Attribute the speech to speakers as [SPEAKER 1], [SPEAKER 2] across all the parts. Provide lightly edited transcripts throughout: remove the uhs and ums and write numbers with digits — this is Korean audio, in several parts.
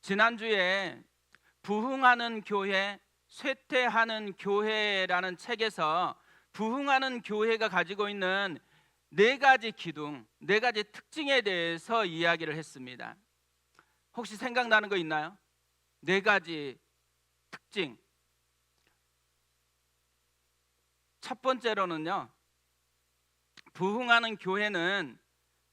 [SPEAKER 1] 지난주에 부흥하는 교회, 쇠퇴하는 교회라는 책에서 부흥하는 교회가 가지고 있는 네 가지 기둥, 네 가지 특징에 대해서 이야기를 했습니다. 혹시 생각나는 거 있나요? 네 가지 특징. 첫 번째로는요, 부흥하는 교회는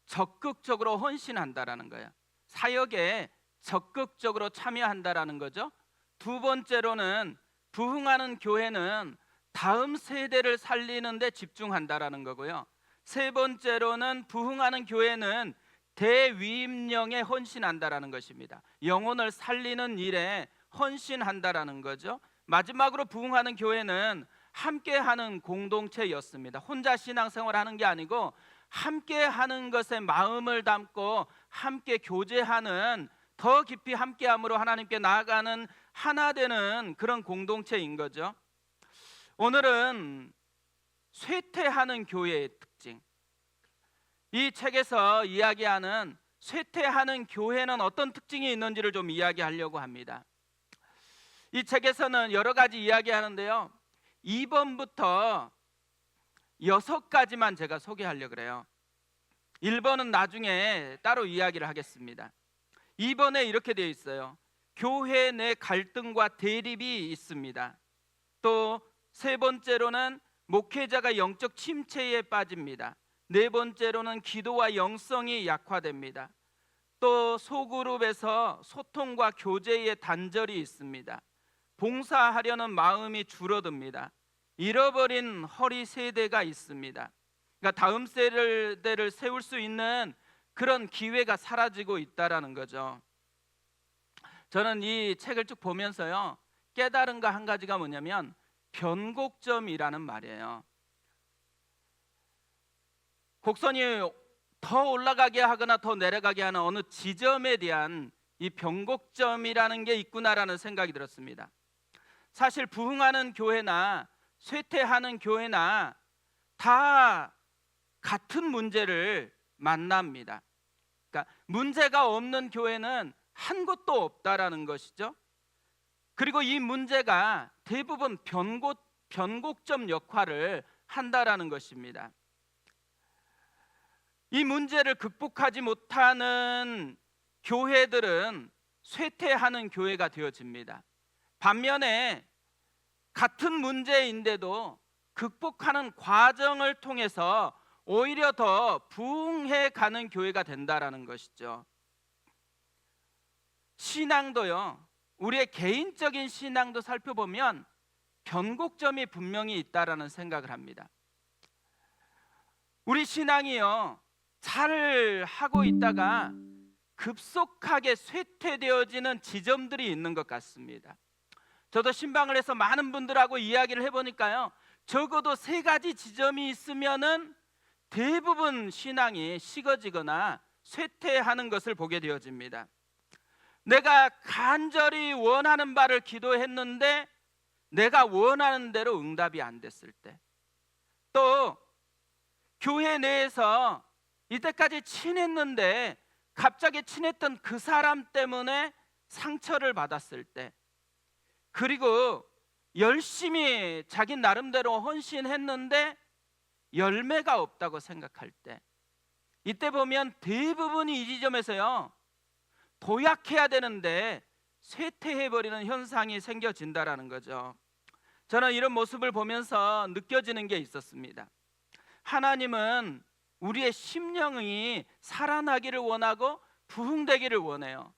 [SPEAKER 1] 적극적으로 헌신한다라는 거예요. 사역에 적극적으로 참여한다라는 거죠. 두 번째로는 부흥하는 교회는 다음 세대를 살리는 데 집중한다라는 거고요. 세 번째로는 부흥하는 교회는 대위임령에 헌신한다라는 것입니다. 영혼을 살리는 일에 헌신한다라는 거죠. 마지막으로 부흥하는 교회는 함께하는 공동체였습니다. 혼자 신앙생활하는 게 아니고 함께하는 것에 마음을 담고 함께 교제하는, 더 깊이 함께함으로 하나님께 나아가는 하나 되는 그런 공동체인 거죠. 오늘은 쇠퇴하는 교회의 특징, 이 책에서 이야기하는 쇠퇴하는 교회는 어떤 특징이 있는지를 좀 이야기하려고 합니다. 이 책에서는 여러 가지 이야기하는데요, 2번부터 6가지만 제가 소개하려고 그래요. 1번은 나중에 따로 이야기를 하겠습니다. 2번에 이렇게 되어 있어요. 교회 내 갈등과 대립이 있습니다. 또 세 번째로는 목회자가 영적 침체에 빠집니다. 네 번째로는 기도와 영성이 약화됩니다. 또 소그룹에서 소통과 교제의 단절이 있습니다. 봉사하려는 마음이 줄어듭니다. 잃어버린 허리 세대가 있습니다. 그러니까 다음 세대를 세울 수 있는 그런 기회가 사라지고 있다라는 거죠. 저는 이 책을 쭉 보면서요, 깨달은 거 한 가지가 뭐냐면 변곡점이라는 말이에요. 곡선이 더 올라가게 하거나 더 내려가게 하는 어느 지점에 대한 이 변곡점이라는 게 있구나라는 생각이 들었습니다. 사실 부흥하는 교회나 쇠퇴하는 교회나 다 같은 문제를 만납니다. 그러니까 문제가 없는 교회는 한 곳도 없다라는 것이죠. 그리고 이 문제가 대부분 변곡점 역할을 한다라는 것입니다. 이 문제를 극복하지 못하는 교회들은 쇠퇴하는 교회가 되어집니다. 반면에 같은 문제인데도 극복하는 과정을 통해서 오히려 더 부흥해 가는 교회가 된다라는 것이죠. 신앙도요, 우리의 개인적인 신앙도 살펴보면 변곡점이 분명히 있다라는 생각을 합니다. 우리 신앙이요, 잘 하고 있다가 급속하게 쇠퇴되어지는 지점들이 있는 것 같습니다. 저도 신방을 해서 많은 분들하고 이야기를 해보니까요, 적어도 3가지 지점이 있으면은 대부분 신앙이 식어지거나 쇠퇴하는 것을 보게 되어집니다. 내가 간절히 원하는 바를 기도했는데 내가 원하는 대로 응답이 안 됐을 때, 또 교회 내에서 이때까지 친했는데 갑자기 친했던 그 사람 때문에 상처를 받았을 때, 그리고 열심히 자기 나름대로 헌신했는데 열매가 없다고 생각할 때, 이때 보면 대부분이 이 지점에서요, 도약해야 되는데 쇠퇴해버리는 현상이 생겨진다라는 거죠. 저는 이런 모습을 보면서 느껴지는 게 있었습니다. 하나님은 우리의 심령이 살아나기를 원하고 부흥되기를 원해요.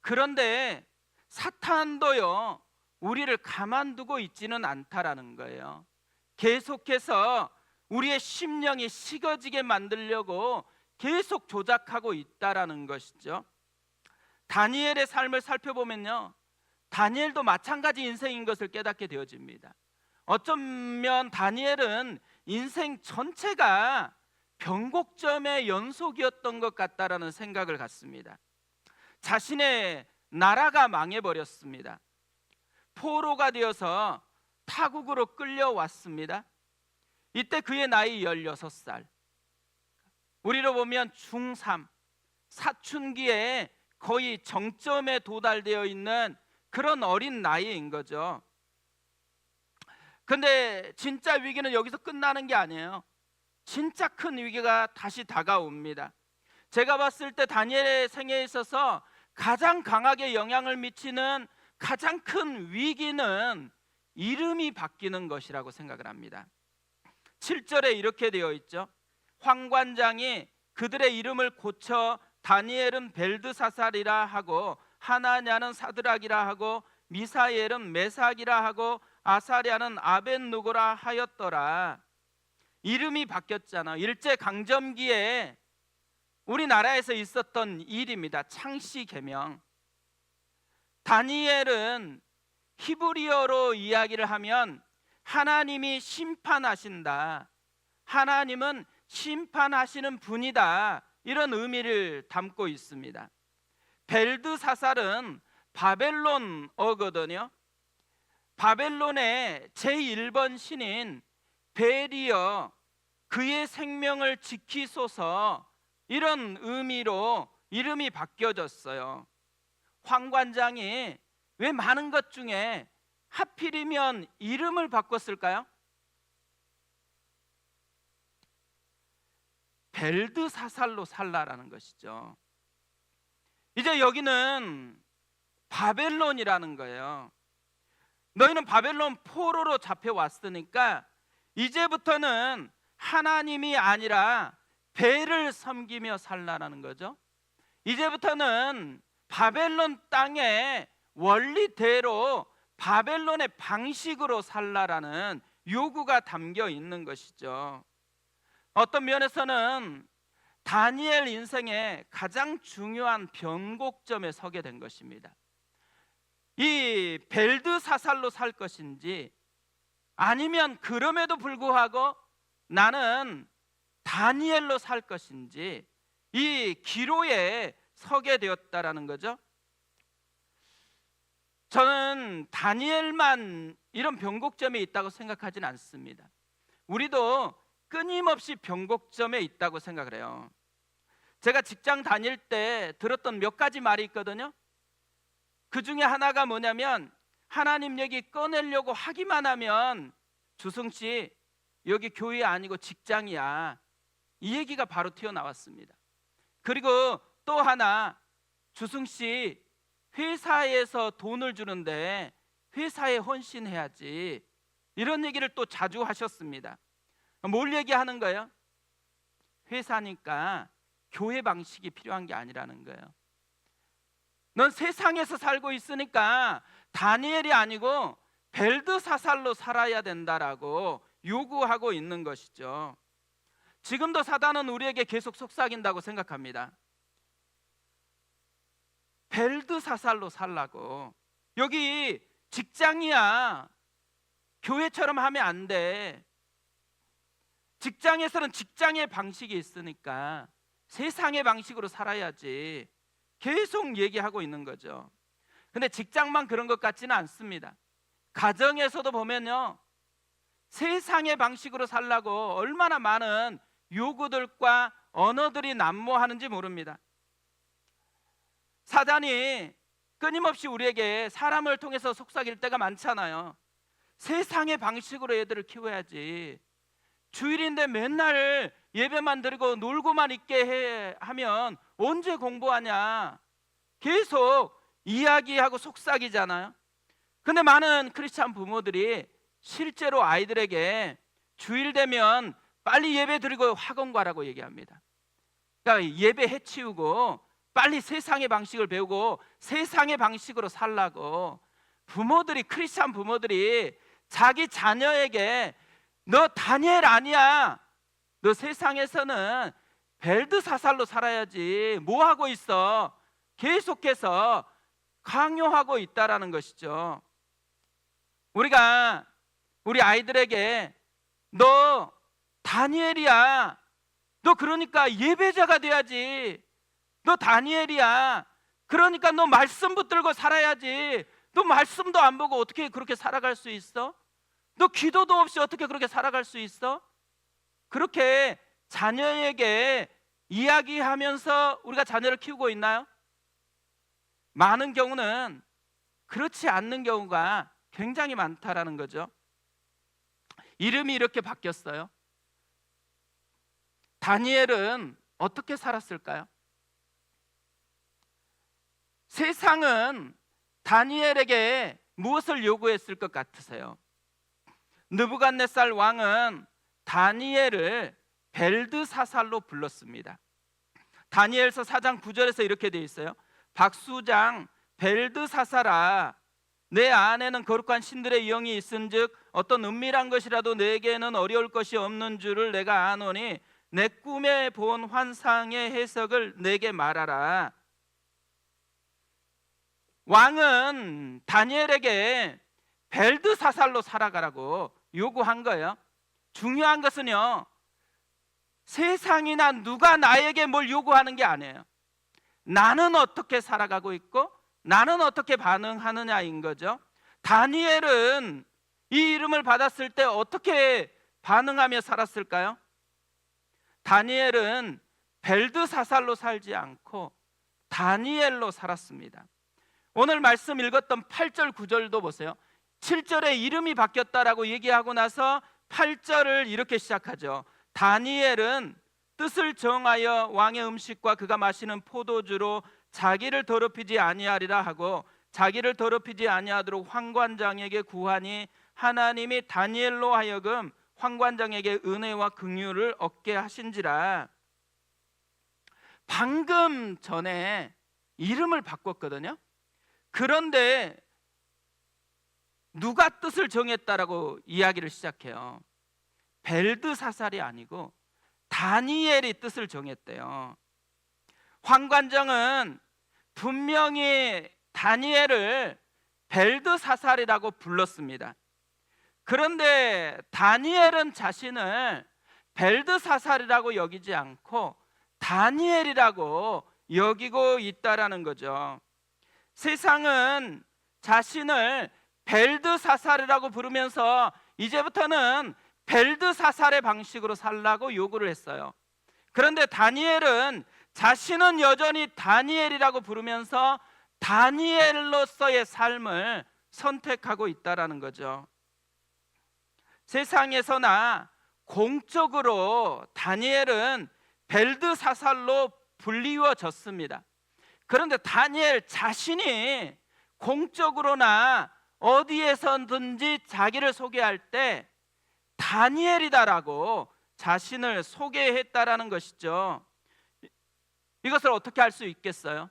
[SPEAKER 1] 그런데 사탄도요, 우리를 가만두고 있지는 않다라는 거예요. 계속해서 우리의 심령이 식어지게 만들려고 계속 조작하고 있다라는 것이죠. 다니엘의 삶을 살펴보면요, 다니엘도 마찬가지 인생인 것을 깨닫게 되어집니다. 어쩌면 다니엘은 인생 전체가 변곡점의 연속이었던 것 같다라는 생각을 갖습니다. 자신의 나라가 망해버렸습니다. 포로가 되어서 타국으로 끌려왔습니다. 이때 그의 나이 16살, 우리로 보면 중3, 사춘기에 거의 정점에 도달되어 있는 그런 어린 나이인 거죠. 근데 진짜 위기는 여기서 끝나는 게 아니에요. 진짜 큰 위기가 다시 다가옵니다. 제가 봤을 때 다니엘의 생애에 있어서 가장 강하게 영향을 미치는 가장 큰 위기는 이름이 바뀌는 것이라고 생각을 합니다. 7절에 이렇게 되어 있죠. 황관장이 그들의 이름을 고쳐 다니엘은 벨드사살이라 하고 하나냐는 사드락이라 하고 미사엘은 메삭이라 하고 아사랴는 아벳누고라 하였더라. 이름이 바뀌었잖아. 일제강점기에 우리나라에서 있었던 일입니다. 창씨 계명. 다니엘은 히브리어로 이야기를 하면 하나님이 심판하신다, 하나님은 심판하시는 분이다, 이런 의미를 담고 있습니다. 벨드사살은 바벨론어거든요. 바벨론의 제1번 신인 베리어, 그의 생명을 지키소서, 이런 의미로 이름이 바뀌어졌어요. 황관장이 왜 많은 것 중에 하필이면 이름을 바꿨을까요? 벨드사살로 살라라는 것이죠. 이제 여기는 바벨론이라는 거예요. 너희는 바벨론 포로로 잡혀왔으니까 이제부터는 하나님이 아니라 벨을 섬기며 살라라는 거죠. 이제부터는 바벨론 땅의 원리대로 바벨론의 방식으로 살라라는 요구가 담겨 있는 것이죠. 어떤 면에서는 다니엘 인생의 가장 중요한 변곡점에 서게 된 것입니다. 이 벨드사살로 살 것인지, 아니면 그럼에도 불구하고 나는 다니엘로 살 것인지, 이 기로에 서게 되었다라는 거죠. 저는 다니엘만 이런 변곡점에 있다고 생각하진 않습니다. 우리도 끊임없이 변곡점에 있다고 생각을 해요. 제가 직장 다닐 때 들었던 몇 가지 말이 있거든요. 그 중에 하나가 뭐냐면, 하나님 얘기 꺼내려고 하기만 하면 주승씨 여기 교회 아니고 직장이야, 이 얘기가 바로 튀어나왔습니다. 그리고 또 하나, 주승씨 회사에서 돈을 주는데 회사에 헌신해야지, 이런 얘기를 또 자주 하셨습니다. 뭘 얘기하는 거예요? 회사니까 교회 방식이 필요한 게 아니라는 거예요. 넌 세상에서 살고 있으니까 다니엘이 아니고 벨드사살로 살아야 된다라고 요구하고 있는 것이죠. 지금도 사단은 우리에게 계속 속삭인다고 생각합니다. 벨드사살로 살라고. 여기 직장이야, 교회처럼 하면 안 돼. 직장에서는 직장의 방식이 있으니까 세상의 방식으로 살아야지, 계속 얘기하고 있는 거죠. 근데 직장만 그런 것 같지는 않습니다. 가정에서도 보면요, 세상의 방식으로 살라고 얼마나 많은 요구들과 언어들이 난무하는지 모릅니다. 사단이 끊임없이 우리에게 사람을 통해서 속삭일 때가 많잖아요. 세상의 방식으로 애들을 키워야지, 주일인데 맨날 예배만 드리고 놀고만 있게 하면 언제 공부하냐, 계속 이야기하고 속삭이잖아요. 근데 많은 크리스찬 부모들이 실제로 아이들에게 주일 되면 빨리 예배 드리고 학원 가라고 얘기합니다. 그러니까 예배 해치우고 빨리 세상의 방식을 배우고 세상의 방식으로 살라고, 부모들이, 크리스찬 부모들이 자기 자녀에게 너 다니엘 아니야, 너 세상에서는 벨드사살로 살아야지, 뭐 하고 있어, 계속해서 강요하고 있다라는 것이죠. 우리가 우리 아이들에게 너 다니엘이야, 너 그러니까 예배자가 돼야지, 너 다니엘이야, 그러니까 너 말씀 붙들고 살아야지, 너 말씀도 안 보고 어떻게 그렇게 살아갈 수 있어? 너 기도도 없이 어떻게 그렇게 살아갈 수 있어? 그렇게 자녀에게 이야기하면서 우리가 자녀를 키우고 있나요? 많은 경우는 그렇지 않는 경우가 굉장히 많다라는 거죠. 이름이 이렇게 바뀌었어요. 다니엘은 어떻게 살았을까요? 세상은 다니엘에게 무엇을 요구했을 것 같으세요? 느부갓네살 왕은 다니엘을 벨드사살로 불렀습니다. 다니엘서 4장 9절에서 이렇게 되어 있어요. 박수장 벨드사살아, 내 안에는 거룩한 신들의 영이 있은즉 어떤 은밀한 것이라도 내게는 어려울 것이 없는 줄을 내가 아노니 내 꿈에 본 환상의 해석을 내게 말하라. 왕은 다니엘에게 벨드사살로 살아가라고 요구한 거예요. 중요한 것은요, 세상이나 누가 나에게 뭘 요구하는 게 아니에요. 나는 어떻게 살아가고 있고 나는 어떻게 반응하느냐인 거죠. 다니엘은 이 이름을 받았을 때 어떻게 반응하며 살았을까요? 다니엘은 벨드사살로 살지 않고 다니엘로 살았습니다. 오늘 말씀 읽었던 8절 9절도 보세요. 7절에 이름이 바뀌었다라고 얘기하고 나서 8절을 이렇게 시작하죠. 다니엘은 뜻을 정하여 왕의 음식과 그가 마시는 포도주로 자기를 더럽히지 아니하리라 하고 자기를 더럽히지 아니하도록 환관장에게 구하니 하나님이 다니엘로 하여금 환관장에게 은혜와 긍휼을 얻게 하신지라. 방금 전에 이름을 바꿨거든요. 그런데 누가 뜻을 정했다라고 이야기를 시작해요. 벨드사살이 아니고 다니엘이 뜻을 정했대요. 환관장은 분명히 다니엘을 벨드사살이라고 불렀습니다. 그런데 다니엘은 자신을 벨드사살이라고 여기지 않고 다니엘이라고 여기고 있다라는 거죠. 세상은 자신을 벨드사살이라고 부르면서 이제부터는 벨드사살의 방식으로 살라고 요구를 했어요. 그런데 다니엘은 자신은 여전히 다니엘이라고 부르면서 다니엘로서의 삶을 선택하고 있다라는 거죠. 세상에서나 공적으로 다니엘은 벨드사살로 불리워졌습니다. 그런데 다니엘 자신이 공적으로나 어디에서든지 자기를 소개할 때 다니엘이다라고 자신을 소개했다라는 것이죠. 이것을 어떻게 할 수 있겠어요?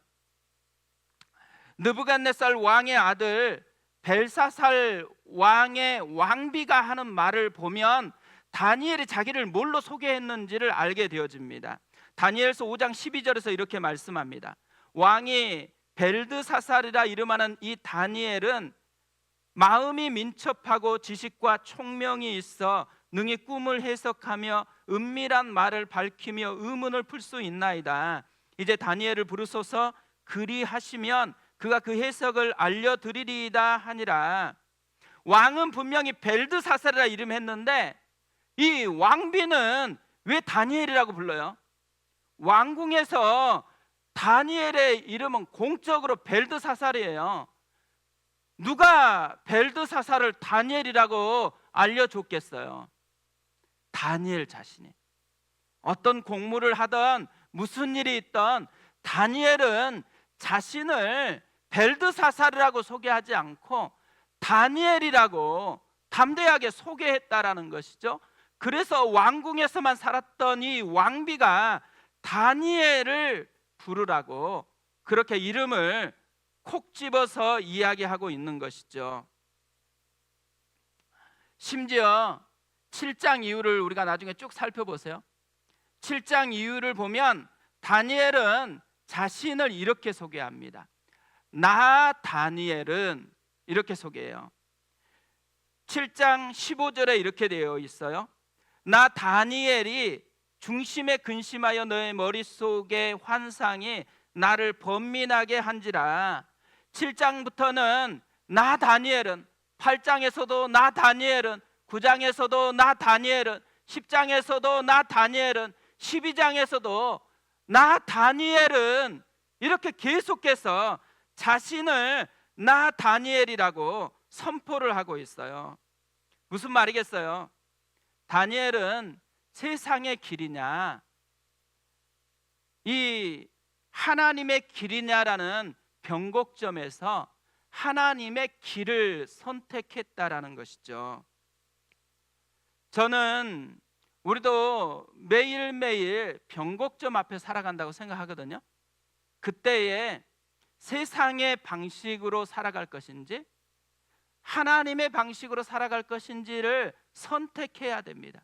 [SPEAKER 1] 느부갓네살 왕의 아들 벨사살 왕의 왕비가 하는 말을 보면 다니엘이 자기를 뭘로 소개했는지를 알게 되어집니다. 다니엘서 5장 12절에서 이렇게 말씀합니다. 왕이 벨드사살이라 이름하는 이 다니엘은 마음이 민첩하고 지식과 총명이 있어 능히 꿈을 해석하며 은밀한 말을 밝히며 의문을 풀 수 있나이다. 이제 다니엘을 부르소서 그리하시면 그가 그 해석을 알려드리리이다 하니라. 왕은 분명히 벨드사살이라 이름했는데 이 왕비는 왜 다니엘이라고 불러요? 왕궁에서 다니엘의 이름은 공적으로 벨드사살이에요. 누가 벨드사살을 다니엘이라고 알려줬겠어요? 다니엘 자신이. 어떤 공무를 하던 무슨 일이 있던 다니엘은 자신을 벨드사살이라고 소개하지 않고 다니엘이라고 담대하게 소개했다라는 것이죠. 그래서 왕궁에서만 살았던 이 왕비가 다니엘을 부르라고 그렇게 이름을 콕 집어서 이야기하고 있는 것이죠. 심지어 7장 이후를 우리가 나중에 쭉 살펴보세요. 7장 이후를 보면 다니엘은 자신을 이렇게 소개합니다. 나 다니엘은 이렇게 소개해요. 7장 15절에 이렇게 되어 있어요. 나 다니엘이 중심에 근심하여 너의 머릿속의 환상이 나를 번민하게 한지라. 7장부터는 나 다니엘은, 8장에서도 나 다니엘은, 9장에서도 나 다니엘은, 10장에서도 나 다니엘은, 12장에서도 나 다니엘은 이렇게 계속해서 자신을 나 다니엘이라고 선포를 하고 있어요. 무슨 말이겠어요? 다니엘은 세상의 길이냐, 이 하나님의 길이냐라는 변곡점에서 하나님의 길을 선택했다라는 것이죠. 저는 우리도 매일매일 변곡점 앞에 살아간다고 생각하거든요. 그때에 세상의 방식으로 살아갈 것인지 하나님의 방식으로 살아갈 것인지를 선택해야 됩니다.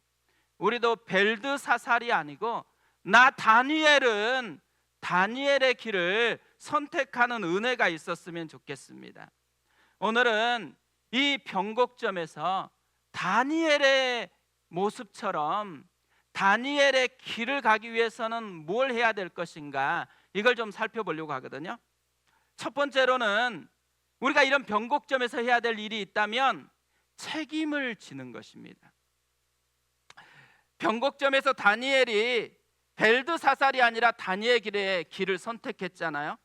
[SPEAKER 1] 우리도 벨드사살이 아니고 나 다니엘은 다니엘의 길을 선택하는 은혜가 있었으면 좋겠습니다. 오늘은 이 변곡점에서 다니엘의 모습처럼 다니엘의 길을 가기 위해서는 뭘 해야 될 것인가, 이걸 좀 살펴보려고 하거든요. 첫 번째로는 우리가 이런 변곡점에서 해야 될 일이 있다면 책임을 지는 것입니다. 변곡점에서 다니엘이 벨드사살이 아니라 다니엘의 길을 선택했잖아요.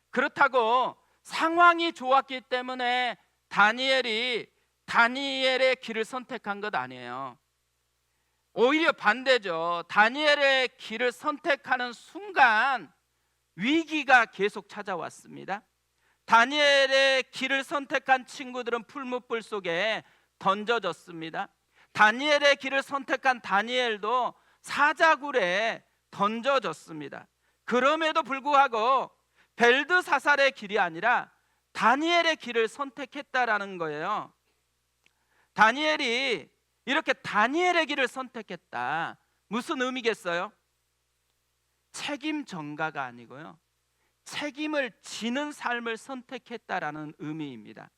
[SPEAKER 1] 그렇다고 상황이 좋았기 때문에 다니엘이 다니엘의 길을 선택한 것 아니에요. 오히려 반대죠. 다니엘의 길을 선택하는 순간 위기가 계속 찾아왔습니다. 다니엘의 길을 선택한 친구들은 풀무불 속에 던져졌습니다. 다니엘의 길을 선택한 다니엘도 사자굴에 던져졌습니다. 그럼에도 불구하고 벨드사살의 길이 아니라 다니엘의 길을 선택했다라는 거예요. 다니엘이 이렇게 다니엘의 길을 선택했다. 무슨 의미겠어요? 책임 전가가 아니고요, 책임을 지는 삶을 선택했다라는 의미입니다.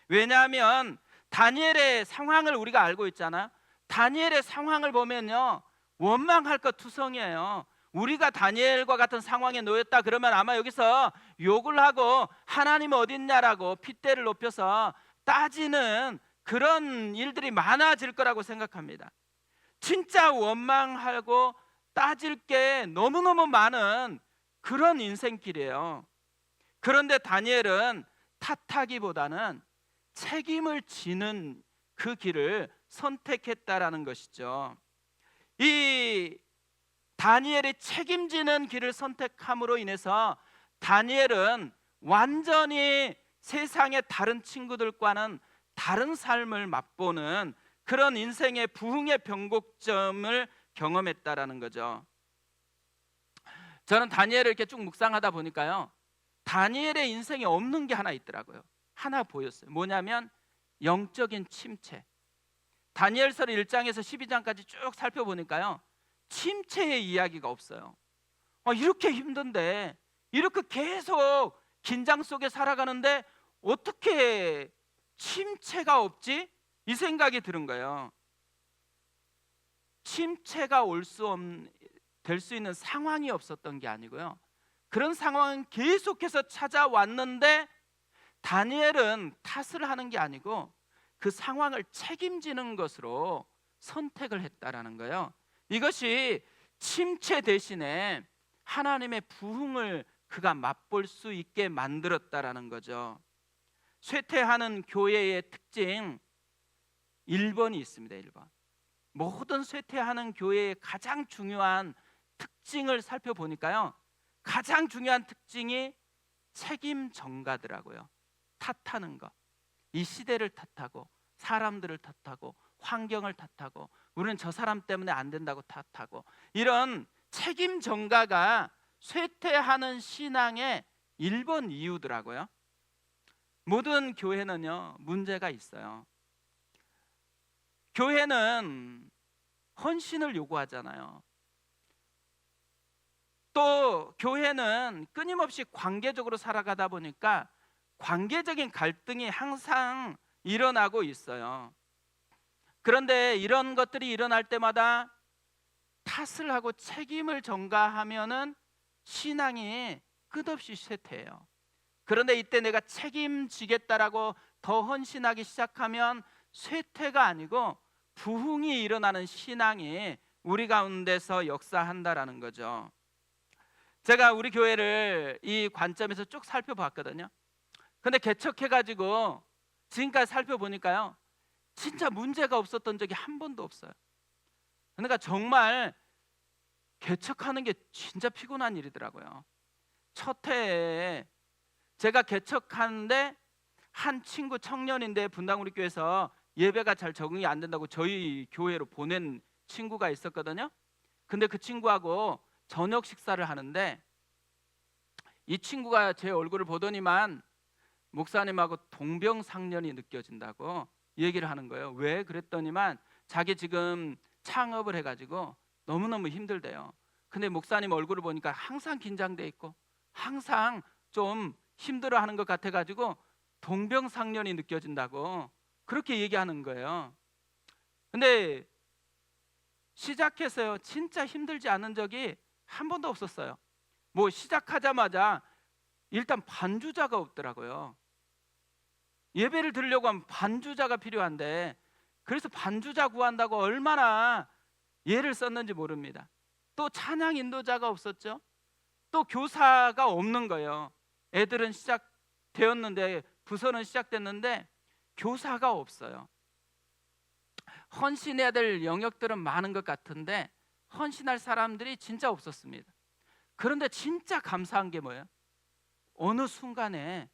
[SPEAKER 1] 왜냐하면 다니엘의 상황을 우리가 알고 있잖아요. 다니엘의 상황을 보면요, 원망할 것 투성이에요. 우리가 다니엘과 같은 상황에 놓였다 그러면 아마 여기서 욕을 하고 하나님 어딨냐라고 핏대를 높여서 따지는 그런 일들이 많아질 거라고 생각합니다. 진짜 원망하고 따질 게 너무너무 많은 그런 인생길이에요. 그런데 다니엘은 탓하기보다는 책임을 지는 그 길을 선택했다라는 것이죠. 이 다니엘이 책임지는 길을 선택함으로 인해서 다니엘은 완전히 세상의 다른 친구들과는 다른 삶을 맛보는 그런 인생의 부흥의 변곡점을 경험했다라는 거죠. 저는 다니엘을 이렇게 쭉 묵상하다 보니까요, 다니엘의 인생에 없는 게 하나 있더라고요. 하나 보였어요. 뭐냐면 영적인 침체. 다니엘서 1장에서 12장까지 쭉 살펴보니까요, 침체의 이야기가 없어요. 이렇게 힘든데, 이렇게 계속 긴장 속에 살아가는데 어떻게 침체가 없지? 이 생각이 드는 거예요. 침체가 될 수 있는 상황이 없었던 게 아니고요, 그런 상황은 계속해서 찾아왔는데 다니엘은 탓을 하는 게 아니고 그 상황을 책임지는 것으로 선택을 했다라는 거예요. 이것이 침체 대신에 하나님의 부흥을 그가 맛볼 수 있게 만들었다라는 거죠. 쇠퇴하는 교회의 특징 1번이 있습니다. 1번. 모든 쇠퇴하는 교회의 가장 중요한 특징을 살펴보니까요, 가장 중요한 특징이 책임 전가더라고요. 탓하는 것. 이 시대를 탓하고 사람들을 탓하고 환경을 탓하고 우리는 저 사람 때문에 안 된다고 탓하고, 이런 책임 전가가 쇠퇴하는 신앙의 1번 이유더라고요. 모든 교회는요, 문제가 있어요. 교회는 헌신을 요구하잖아요. 또 교회는 끊임없이 관계적으로 살아가다 보니까 관계적인 갈등이 항상 일어나고 있어요. 그런데 이런 것들이 일어날 때마다 탓을 하고 책임을 전가하면은 신앙이 끝없이 쇠퇴해요. 그런데 이때 내가 책임지겠다라고 더 헌신하기 시작하면 쇠퇴가 아니고 부흥이 일어나는 신앙이 우리 가운데서 역사한다라는 거죠. 제가 우리 교회를 이 관점에서 쭉 살펴봤거든요. 근데 개척해가지고 지금까지 살펴보니까요, 진짜 문제가 없었던 적이 한 번도 없어요. 그러니까 정말 개척하는 게 진짜 피곤한 일이더라고요. 첫 해에 제가 개척하는데 한 친구 청년인데 분당 우리 교회에서 예배가 잘 적응이 안 된다고 저희 교회로 보낸 친구가 있었거든요. 근데 그 친구하고 저녁 식사를 하는데 이 친구가 제 얼굴을 보더니만 목사님하고 동병상련이 느껴진다고 얘기를 하는 거예요. 왜? 그랬더니만 자기 지금 창업을 해가지고 너무너무 힘들대요. 근데 목사님 얼굴을 보니까 항상 긴장돼 있고 항상 좀 힘들어하는 것 같아가지고 동병상련이 느껴진다고 그렇게 얘기하는 거예요. 근데 시작해서요, 진짜 힘들지 않은 적이 한 번도 없었어요. 뭐 시작하자마자 일단 반주자가 없더라고요. 예배를 드리려고 하면 반주자가 필요한데, 그래서 반주자 구한다고 얼마나 예를 썼는지 모릅니다. 또 찬양 인도자가 없었죠. 또 교사가 없는 거예요. 애들은 시작되었는데, 부서는 시작됐는데 교사가 없어요. 헌신해야 될 영역들은 많은 것 같은데 헌신할 사람들이 진짜 없었습니다. 그런데 진짜 감사한 게 뭐예요? 어느 순간에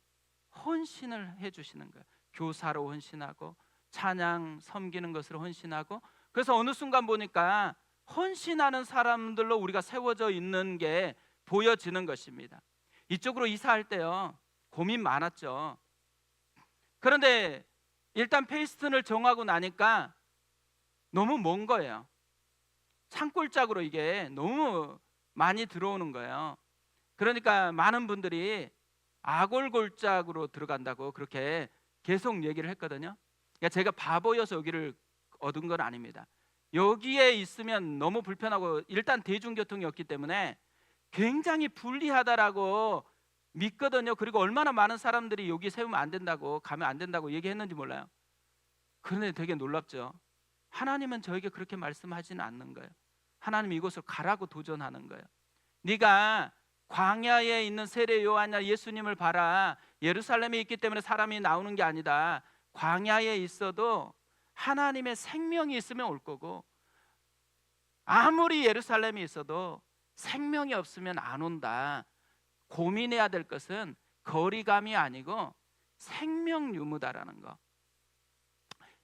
[SPEAKER 1] 헌신을 해주시는 거예요. 교사로 헌신하고 찬양 섬기는 것으로 헌신하고, 그래서 어느 순간 보니까 헌신하는 사람들로 우리가 세워져 있는 게 보여지는 것입니다. 이쪽으로 이사할 때요, 고민 많았죠. 그런데 일단 페이스턴을 정하고 나니까 너무 먼 거예요. 산골짜기로 이게 너무 많이 들어오는 거예요. 그러니까 많은 분들이 아골골짜기로 들어간다고 그렇게 계속 얘기를 했거든요. 그러니까 제가 바보여서 여기를 얻은 건 아닙니다. 여기에 있으면 너무 불편하고 일단 대중교통이 없기 때문에 굉장히 불리하다라고 믿거든요. 그리고 얼마나 많은 사람들이 여기 세우면 안 된다고, 가면 안 된다고 얘기했는지 몰라요. 그런데 되게 놀랍죠. 하나님은 저에게 그렇게 말씀하지는 않는 거예요. 하나님이 이곳을 가라고 도전하는 거예요. 네가 광야에 있는 세례 요한이나 예수님을 봐라. 예루살렘에 있기 때문에 사람이 나오는 게 아니다. 광야에 있어도 하나님의 생명이 있으면 올 거고, 아무리 예루살렘에 있어도 생명이 없으면 안 온다. 고민해야 될 것은 거리감이 아니고 생명 유무다라는 거.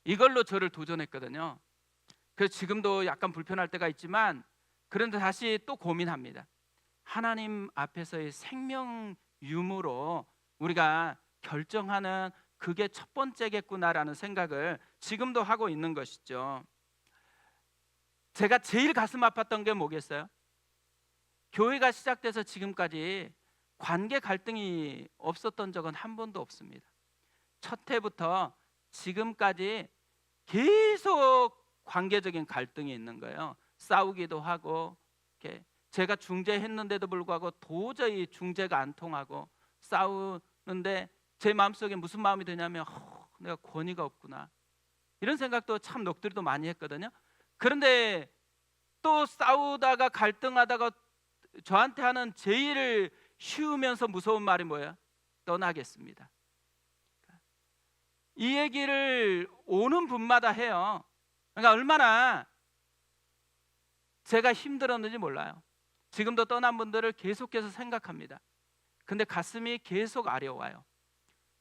[SPEAKER 1] 이걸로 저를 도전했거든요. 그래서 지금도 약간 불편할 때가 있지만, 그런데 다시 또 고민합니다. 하나님 앞에서의 생명 유무로 우리가 결정하는 그게 첫 번째겠구나라는 생각을 지금도 하고 있는 것이죠. 제가 제일 가슴 아팠던 게 뭐겠어요? 교회가 시작돼서 지금까지 관계 갈등이 없었던 적은 한 번도 없습니다. 첫 해부터 지금까지 계속 관계적인 갈등이 있는 거예요. 싸우기도 하고, 이렇게 제가 중재했는데도 불구하고 도저히 중재가 안 통하고 싸우는데 제 마음속에 무슨 마음이 드냐면 내가 권위가 없구나, 이런 생각도 참 넋두리도 많이 했거든요. 그런데 또 싸우다가 갈등하다가 저한테 하는 제일 쉬우면서 무서운 말이 뭐예요? 떠나겠습니다. 이 얘기를 오는 분마다 해요. 그러니까 얼마나 제가 힘들었는지 몰라요. 지금도 떠난 분들을 계속해서 생각합니다. 근데 가슴이 계속 아려와요.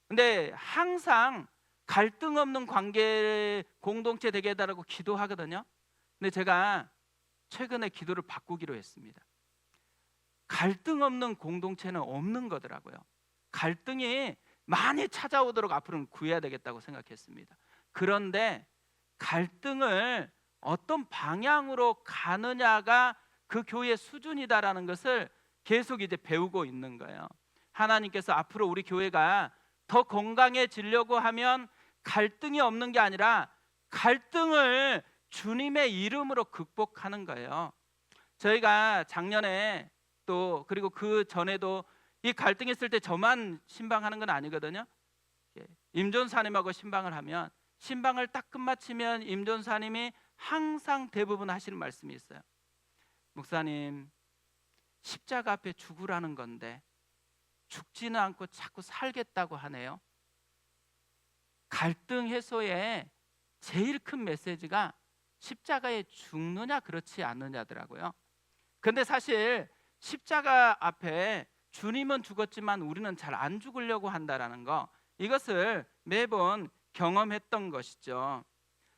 [SPEAKER 1] 근데 항상 갈등 없는 관계 공동체 되게 해달라고 기도하거든요. 근데 제가 최근에 기도를 바꾸기로 했습니다. 갈등 없는 공동체는 없는 거더라고요. 갈등이 많이 찾아오도록 앞으로는 구해야 되겠다고 생각했습니다. 그런데 갈등을 어떤 방향으로 가느냐가 그 교회의 수준이다라는 것을 계속 이제 배우고 있는 거예요. 하나님께서 앞으로 우리 교회가 더 건강해지려고 하면 갈등이 없는 게 아니라 갈등을 주님의 이름으로 극복하는 거예요. 저희가 작년에 또 그리고 그 전에도 이 갈등이 있을 때 저만 신방하는 건 아니거든요. 임존사님하고 신방을 하면, 신방을 딱 끝마치면 임존사님이 항상 대부분 하시는 말씀이 있어요. 목사님, 십자가 앞에 죽으라는 건데 죽지는 않고 자꾸 살겠다고 하네요. 갈등 해소의 제일 큰 메시지가 십자가에 죽느냐 그렇지 않느냐더라고요. 근데 사실 십자가 앞에 주님은 죽었지만 우리는 잘 안 죽으려고 한다라는 거, 이것을 매번 경험했던 것이죠.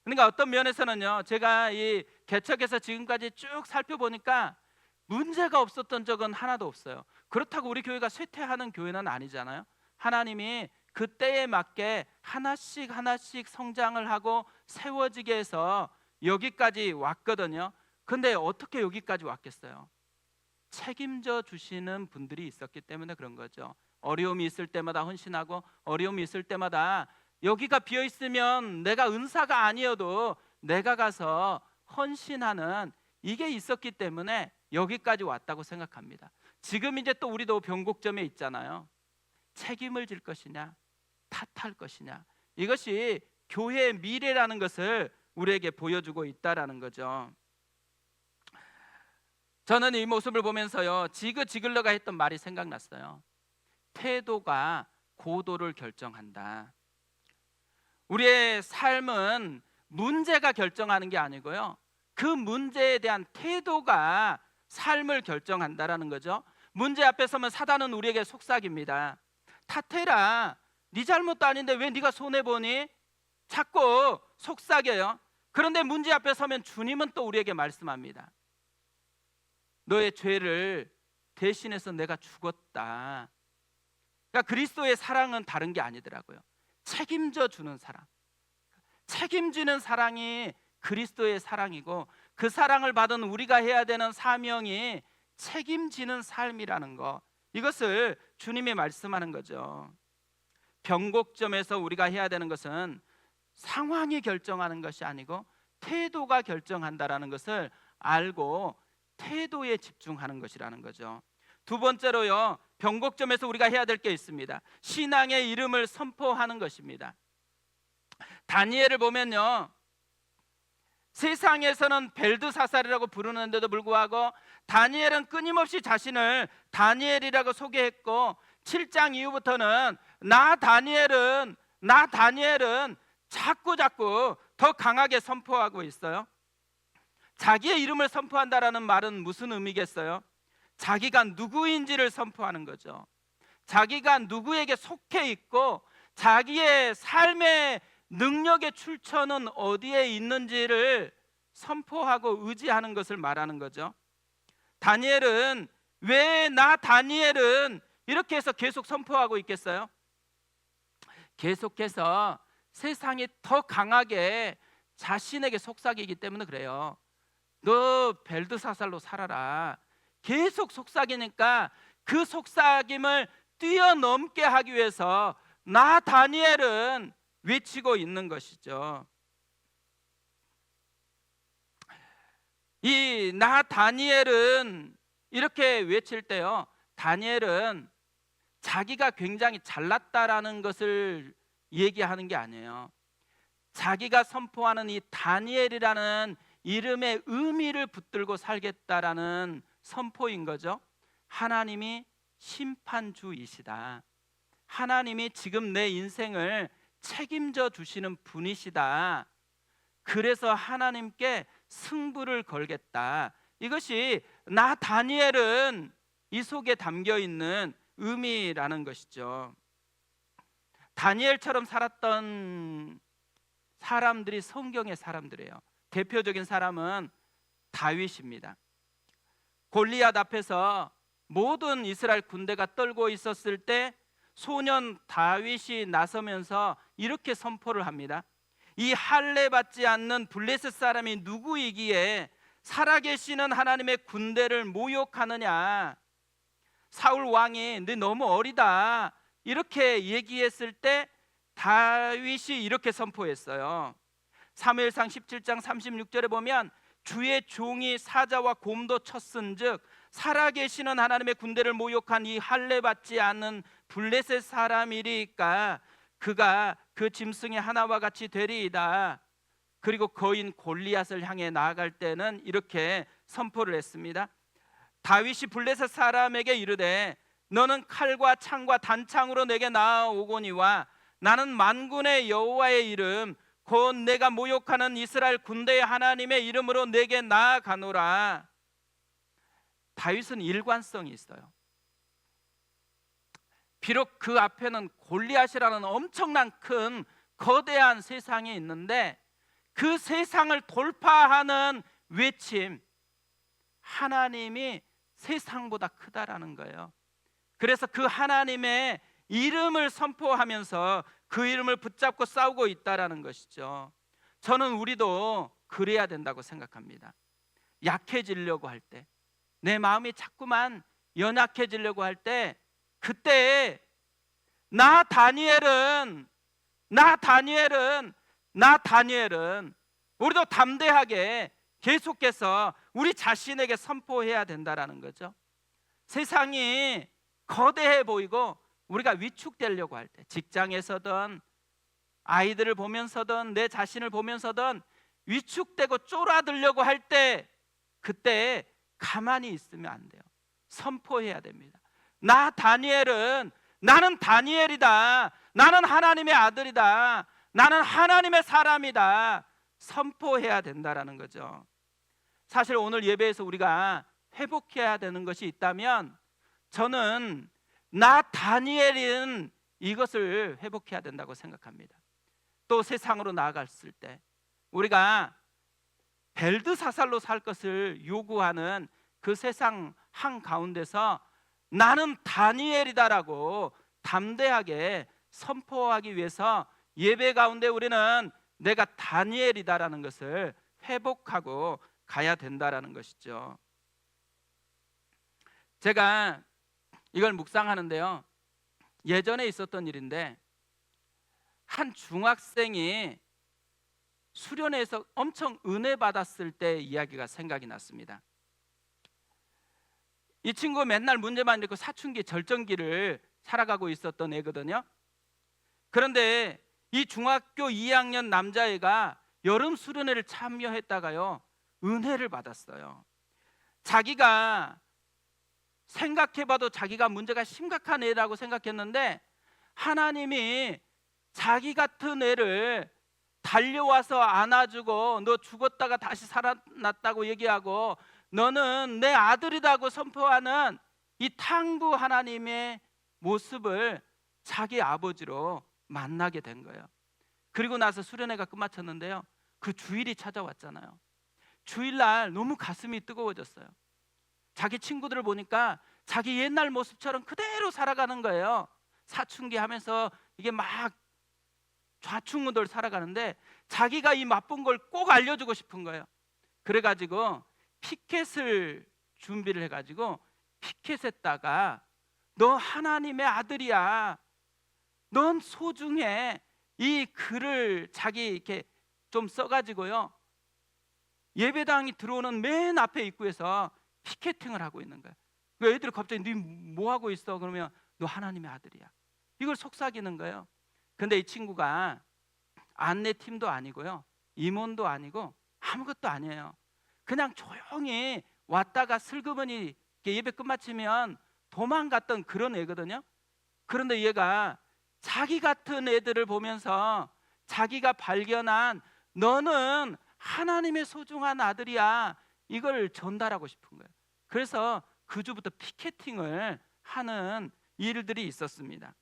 [SPEAKER 1] 그러니까 어떤 면에서는요, 제가 이 개척에서 지금까지 쭉 살펴보니까 문제가 없었던 적은 하나도 없어요. 그렇다고 우리 교회가 쇠퇴하는 교회는 아니잖아요. 하나님이 그때에 맞게 하나씩 하나씩 성장을 하고 세워지게 해서 여기까지 왔거든요. 근데 어떻게 여기까지 왔겠어요? 책임져 주시는 분들이 있었기 때문에 그런 거죠. 어려움이 있을 때마다 헌신하고, 어려움이 있을 때마다 여기가 비어 있으면 내가 은사가 아니어도 내가 가서 헌신하는, 이게 있었기 때문에 여기까지 왔다고 생각합니다. 지금 이제 또 우리도 변곡점에 있잖아요. 책임을 질 것이냐, 탓할 것이냐, 이것이 교회의 미래라는 것을 우리에게 보여주고 있다라는 거죠. 저는 이 모습을 보면서요, 지글러가 했던 말이 생각났어요. 태도가 고도를 결정한다. 우리의 삶은 문제가 결정하는 게 아니고요, 그 문제에 대한 태도가 삶을 결정한다라는 거죠. 문제 앞에 서면 사단은 우리에게 속삭입니다. 탓해라, 네 잘못도 아닌데 왜 네가 손해보니? 자꾸 속삭여요. 그런데 문제 앞에 서면 주님은 또 우리에게 말씀합니다. 너의 죄를 대신해서 내가 죽었다. 그러니까 그리스도의 사랑은 다른 게 아니더라고요. 책임져 주는 사랑, 책임지는 사랑이 그리스도의 사랑이고, 그 사랑을 받은 우리가 해야 되는 사명이 책임지는 삶이라는 거, 이것을 주님이 말씀하는 거죠. 변곡점에서 우리가 해야 되는 것은 상황이 결정하는 것이 아니고 태도가 결정한다라는 것을 알고 태도에 집중하는 것이라는 거죠. 두 번째로요, 변곡점에서 우리가 해야 될 게 있습니다. 신앙의 이름을 선포하는 것입니다. 다니엘을 보면요, 세상에서는 벨드사살이라고 부르는데도 불구하고 다니엘은 끊임없이 자신을 다니엘이라고 소개했고, 7장 이후부터는 나 다니엘은 자꾸 더 강하게 선포하고 있어요. 자기의 이름을 선포한다라는 말은 무슨 의미겠어요? 자기가 누구인지를 선포하는 거죠. 자기가 누구에게 속해 있고 자기의 삶의 능력의 출처는 어디에 있는지를 선포하고 의지하는 것을 말하는 거죠. 다니엘은 왜 나 다니엘은 이렇게 해서 계속 선포하고 있겠어요? 계속해서 세상이 더 강하게 자신에게 속삭이기 때문에 그래요. 너 벨드사살로 살아라. 계속 속삭이니까 그 속삭임을 뛰어넘게 하기 위해서 나 다니엘은 외치고 있는 것이죠. 이 나 다니엘은 이렇게 외칠 때요, 다니엘은 자기가 굉장히 잘났다라는 것을 얘기하는 게 아니에요. 자기가 선포하는 이 다니엘이라는 이름의 의미를 붙들고 살겠다라는 선포인 거죠. 하나님이 심판주이시다. 하나님이 지금 내 인생을 책임져 주시는 분이시다. 그래서 하나님께 승부를 걸겠다. 이것이 나 다니엘은 이 속에 담겨 있는 의미라는 것이죠. 다니엘처럼 살았던 사람들이 성경의 사람들이에요. 대표적인 사람은 다윗입니다. 골리앗 앞에서 모든 이스라엘 군대가 떨고 있었을 때 소년 다윗이 나서면서 이렇게 선포를 합니다. 이 할례 받지 않는 블레셋 사람이 누구이기에 살아계시는 하나님의 군대를 모욕하느냐. 사울 왕이 너 너무 어리다 이렇게 얘기했을 때 다윗이 이렇게 선포했어요. 사무엘상 17장 36절에 보면 주의 종이 사자와 곰도 쳤은즉 살아계시는 하나님의 군대를 모욕한 이 할례 받지 않는 블레셋 사람이리까 그가 그 짐승의 하나와 같이 되리이다. 그리고 거인 골리앗을 향해 나아갈 때는 이렇게 선포를 했습니다. 다윗이 블레셋 사람에게 이르되 너는 칼과 창과 단창으로 내게 나아오거니와 나는 만군의 여호와의 이름 곧 내가 모욕하는 이스라엘 군대의 하나님의 이름으로 내게 나아가노라. 다윗은 일관성이 있어요. 비록 그 앞에는 골리앗이라는 엄청난 큰 거대한 세상이 있는데 그 세상을 돌파하는 외침, 하나님이 세상보다 크다라는 거예요. 그래서 그 하나님의 이름을 선포하면서 그 이름을 붙잡고 싸우고 있다라는 것이죠. 저는 우리도 그래야 된다고 생각합니다. 약해지려고 할 때, 내 마음이 자꾸만 연약해지려고 할 때, 그때 나 다니엘은 우리도 담대하게 계속해서 우리 자신에게 선포해야 된다라는 거죠. 세상이 거대해 보이고 우리가 위축되려고 할 때, 직장에서든 아이들을 보면서든 내 자신을 보면서든 위축되고 쫄아들려고 할 때, 그때 가만히 있으면 안 돼요. 선포해야 됩니다. 나는 다니엘이다. 나는 하나님의 아들이다. 나는 하나님의 사람이다. 선포해야 된다라는 거죠. 사실 오늘 예배에서 우리가 회복해야 되는 것이 있다면 저는 나 다니엘인 이것을 회복해야 된다고 생각합니다. 또 세상으로 나아갔을 때 우리가 벨드사살로 살 것을 요구하는 그 세상 한가운데서 나는 다니엘이다라고 담대하게 선포하기 위해서 예배 가운데 우리는 내가 다니엘이다라는 것을 회복하고 가야 된다라는 것이죠. 제가 이걸 묵상하는데요, 예전에 있었던 일인데 한 중학생이 수련회에서 엄청 은혜 받았을 때 이야기가 생각이 났습니다. 이 친구 맨날 문제만 있고 사춘기 절정기를 살아가고 있었던 애거든요. 그런데 이 중학교 2학년 남자애가 여름 수련회를 참여했다가요, 은혜를 받았어요. 자기가 생각해봐도 자기가 문제가 심각한 애라고 생각했는데 하나님이 자기 같은 애를 달려와서 안아주고 너 죽었다가 다시 살아났다고 얘기하고 너는 내 아들이라고 선포하는 이 탕부 하나님의 모습을 자기 아버지로 만나게 된 거예요. 그리고 나서 수련회가 끝마쳤는데요, 그 주일이 찾아왔잖아요. 주일날 너무 가슴이 뜨거워졌어요. 자기 친구들을 보니까 자기 옛날 모습처럼 그대로 살아가는 거예요. 사춘기 하면서 이게 막 좌충우돌 살아가는데 자기가 이 맛본 걸 꼭 알려주고 싶은 거예요. 그래가지고 피켓을 준비를 해가지고 피켓에다가 너 하나님의 아들이야, 넌 소중해, 이 글을 자기 이렇게 좀 써가지고요, 예배당이 들어오는 맨 앞에 입구에서 피켓팅을 하고 있는 거예요. 그 애들이 갑자기 너 뭐 하고 있어? 그러면 너 하나님의 아들이야. 이걸 속삭이는 거예요. 근데 이 친구가 안내팀도 아니고요, 임원도 아니고 아무것도 아니에요. 그냥 조용히 왔다가 슬그머니 예배 끝마치면 도망갔던 그런 애거든요. 그런데 얘가 자기 같은 애들을 보면서 자기가 발견한 너는 하나님의 소중한 아들이야, 이걸 전달하고 싶은 거예요. 그래서 그 주부터 피켓팅을 하는 일들이 있었습니다.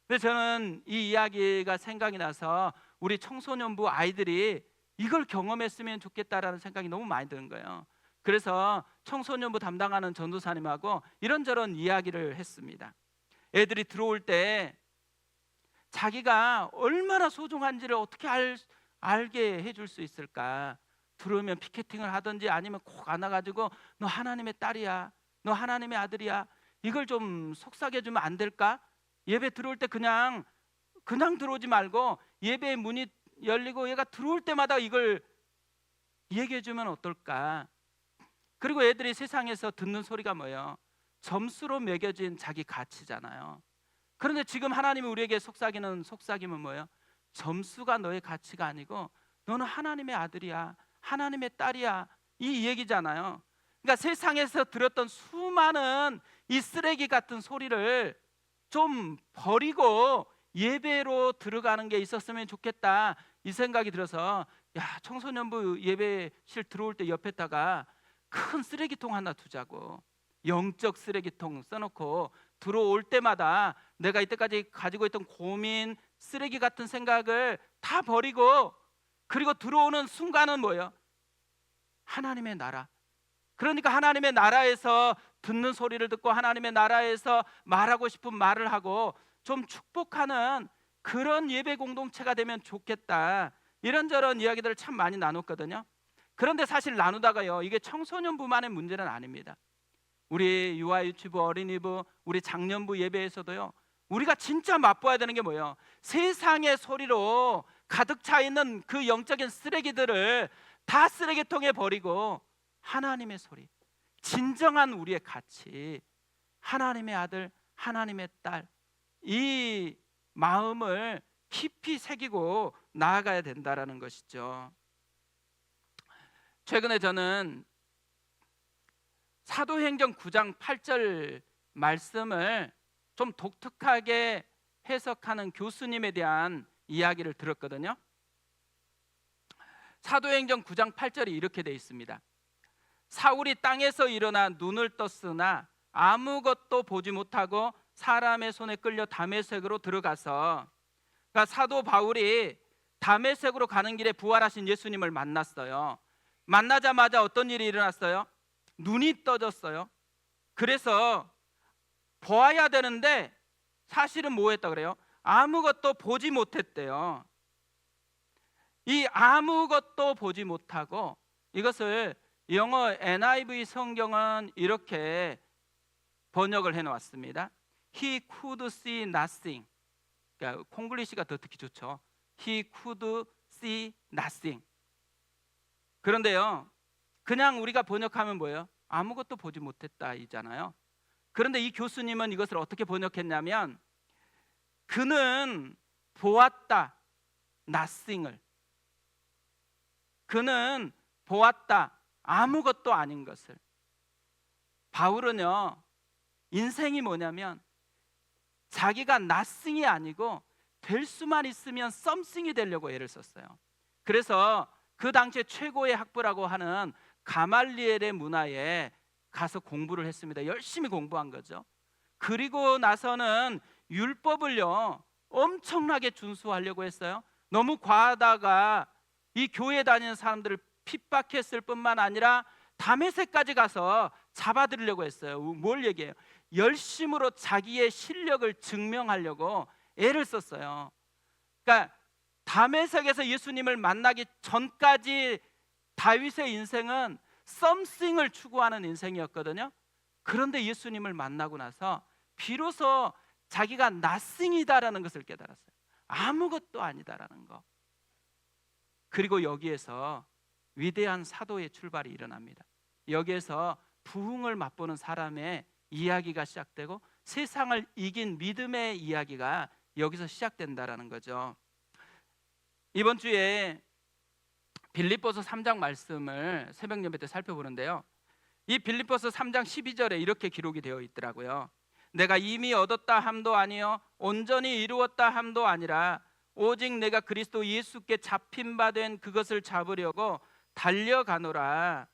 [SPEAKER 1] 근데 저는 이 이야기가 생각이 나서 우리 청소년부 아이들이 이걸 경험했으면 좋겠다라는 생각이 너무 많이 드는 거예요. 그래서 청소년부 담당하는 전도사님하고 이런저런 이야기를 했습니다. 애들이 들어올 때 자기가 얼마나 소중한지를 어떻게 알게 해줄 수 있을까? 들어오면 피켓팅을 하든지 아니면 꼭 안아가지고 너 하나님의 딸이야, 너 하나님의 아들이야, 이걸 좀 속삭여주면 안 될까? 예배 들어올 때 그냥 들어오지 말고 예배의 문이 열리고 얘가 들어올 때마다 이걸 얘기해주면 어떨까? 그리고 애들이 세상에서 듣는 소리가 뭐예요? 점수로 매겨진 자기 가치잖아요. 그런데 지금 하나님이 우리에게 속삭이는 속삭임은 뭐예요? 점수가 너의 가치가 아니고 너는 하나님의 아들이야, 하나님의 딸이야, 이 얘기잖아요. 그러니까 세상에서 들었던 수많은 이 쓰레기 같은 소리를 좀 버리고 예배로 들어가는 게 있었으면 좋겠다, 이 생각이 들어서 청소년부 예배실 들어올 때 옆에다가 큰 쓰레기통 하나 두자고, 영적 쓰레기통 써놓고 들어올 때마다 내가 이때까지 가지고 있던 고민, 쓰레기 같은 생각을 다 버리고, 그리고 들어오는 순간은 뭐예요? 하나님의 나라. 그러니까 하나님의 나라에서 듣는 소리를 듣고 하나님의 나라에서 말하고 싶은 말을 하고 좀 축복하는 그런 예배 공동체가 되면 좋겠다, 이런저런 이야기들을 참 많이 나눴거든요. 그런데 사실 나누다가요, 이게 청소년부만의 문제는 아닙니다. 우리 유아 유치부, 어린이부, 우리 장년부 예배에서도요, 우리가 진짜 맛보아야 되는 게 뭐예요? 세상의 소리로 가득 차 있는 그 영적인 쓰레기들을 다 쓰레기통에 버리고 하나님의 소리, 진정한 우리의 가치, 하나님의 아들, 하나님의 딸, 이 마음을 깊이 새기고 나아가야 된다라는 것이죠. 최근에 저는 사도행전 9장 8절 말씀을 좀 독특하게 해석하는 교수님에 대한 이야기를 들었거든요. 사도행전 9장 8절이 이렇게 되어 있습니다. 사울이 땅에서 일어나 눈을 떴으나 아무것도 보지 못하고 사람의 손에 끌려 다메섹으로 들어가서, 그러니까 사도 바울이 다메섹으로 가는 길에 부활하신 예수님을 만났어요. 만나자마자 어떤 일이 일어났어요? 눈이 떠졌어요. 그래서 보아야 되는데 사실은 뭐 했다 그래요? 아무것도 보지 못했대요. 이 아무것도 보지 못하고, 이것을 영어 NIV 성경은 이렇게 번역을 해놓았습니다. He could see nothing. 그러니까 콩글리시가 더 듣기 좋죠. He could see nothing. 그런데요, 그냥 우리가 번역하면 뭐예요? 아무것도 보지 못했다 이잖아요. 그런데 이 교수님은 이것을 어떻게 번역했냐면, 그는 보았다, nothing을. 그는 보았다, 아무것도 아닌 것을. 바울은요, 인생이 뭐냐면 자기가 nothing이 아니고 될 수만 있으면 something이 되려고 애를 썼어요. 그래서 그 당시에 최고의 학부라고 하는 가말리엘의 문화에 가서 공부를 했습니다. 열심히 공부한 거죠. 그리고 나서는 율법을요 엄청나게 준수하려고 했어요. 너무 과하다가 이 교회 다니는 사람들을 핍박했을 뿐만 아니라 다메섹까지 가서 잡아들이려고 했어요. 뭘 얘기해요? 열심으로 자기의 실력을 증명하려고 애를 썼어요. 그러니까 다메섹에서 예수님을 만나기 전까지 다윗의 인생은 something을 추구하는 인생이었거든요. 그런데 예수님을 만나고 나서 비로소 자기가 nothing이다라는 것을 깨달았어요. 아무것도 아니다라는 거. 그리고 여기에서 위대한 사도의 출발이 일어납니다. 여기에서 부흥을 맛보는 사람의 이야기가 시작되고 세상을 이긴 믿음의 이야기가 여기서 시작된다라는 거죠. 이번 주에 빌립보서 3장 말씀을 새벽 예배 때 살펴보는데요, 이 빌립보서 3장 12절에 이렇게 기록이 되어 있더라고요. 내가 이미 얻었다 함도 아니요 온전히 이루었다 함도 아니라 오직 내가 그리스도 예수께 잡힌 바 된 그것을 잡으려고 달려가노라.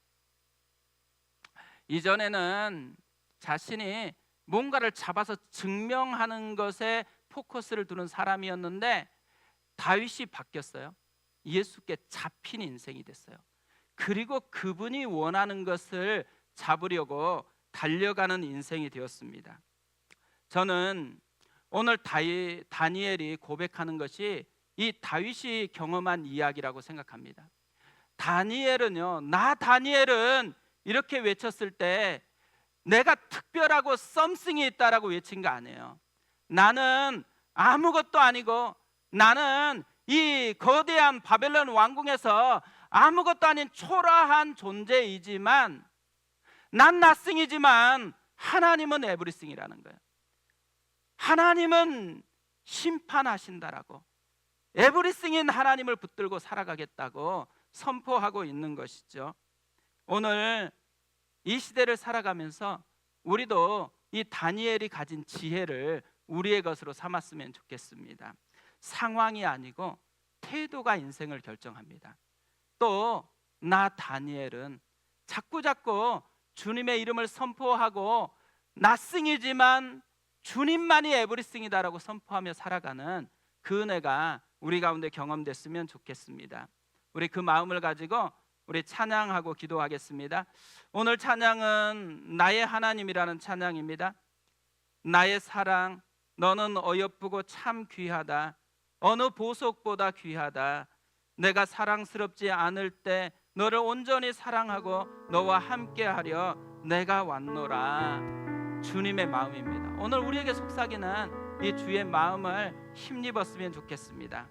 [SPEAKER 1] 이전에는 자신이 뭔가를 잡아서 증명하는 것에 포커스를 두는 사람이었는데 다윗이 바뀌었어요. 예수께 잡힌 인생이 됐어요. 그리고 그분이 원하는 것을 잡으려고 달려가는 인생이 되었습니다. 저는 오늘 다니엘이 고백하는 것이 이 다윗이 경험한 이야기라고 생각합니다. 다니엘은요, 나 다니엘은 이렇게 외쳤을 때 내가 특별하고 썸씽이 있다라고 외친 거 아니에요. 나는 아무것도 아니고 나는 이 거대한 바벨론 왕궁에서 아무것도 아닌 초라한 존재이지만 난 nothing이지만 하나님은 everything이라는 거예요. 하나님은 심판하신다라고, everything인 하나님을 붙들고 살아가겠다고 선포하고 있는 것이죠. 오늘 이 시대를 살아가면서 우리도 이 다니엘이 가진 지혜를 우리의 것으로 삼았으면 좋겠습니다. 상황이 아니고 태도가 인생을 결정합니다. 또 나 다니엘은 자꾸자꾸 주님의 이름을 선포하고 나승이지만 주님만이 에브리싱이다라고 선포하며 살아가는 그 은혜가 우리 가운데 경험됐으면 좋겠습니다. 우리 그 마음을 가지고 우리 찬양하고 기도하겠습니다. 오늘 찬양은 나의 하나님이라는 찬양입니다. 나의 사랑, 너는 어여쁘고 참 귀하다. 어느 보석보다 귀하다. 내가 사랑스럽지 않을 때 너를 온전히 사랑하고 너와 함께하려 내가 왔노라. 주님의 마음입니다. 오늘 우리에게 속삭이는 이 주의 마음을 힘입었으면 좋겠습니다.